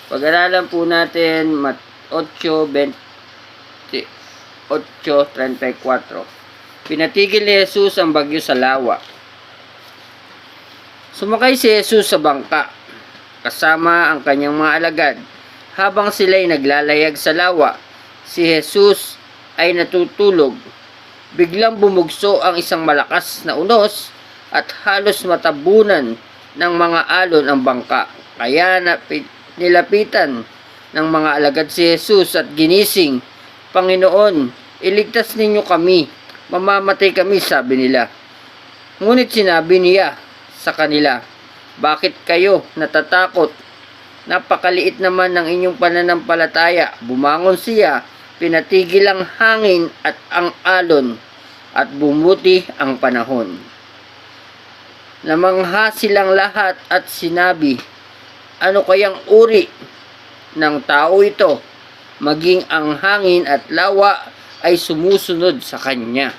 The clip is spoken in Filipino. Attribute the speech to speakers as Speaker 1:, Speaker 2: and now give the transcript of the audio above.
Speaker 1: Pag-aralan po natin Mat 8:28-34. Pinatigil ni Jesus ang bagyo sa lawa. Sumakay si Jesus sa bangka kasama ang kanyang mga alagad. Habang sila'y naglalayag sa lawa, si Jesus ay natutulog. Biglang bumugso ang isang malakas na unos at halos matabunan ng mga alon ang bangka. Kaya nilapitan ng mga alagad si Jesus at ginising, "Panginoon, iligtas ninyo kami, mamamatay kami," sabi nila. Ngunit sinabi niya sa kanila, "Bakit kayo natatakot? Napakaliit naman ng inyong pananampalataya." Bumangon siya, pinatigil ang hangin at ang alon, at bumuti ang panahon. Namangha silang lahat at sinabi, "Ano kayang uri ng tao ito? Maging ang hangin at lawa ay sumusunod sa kanya."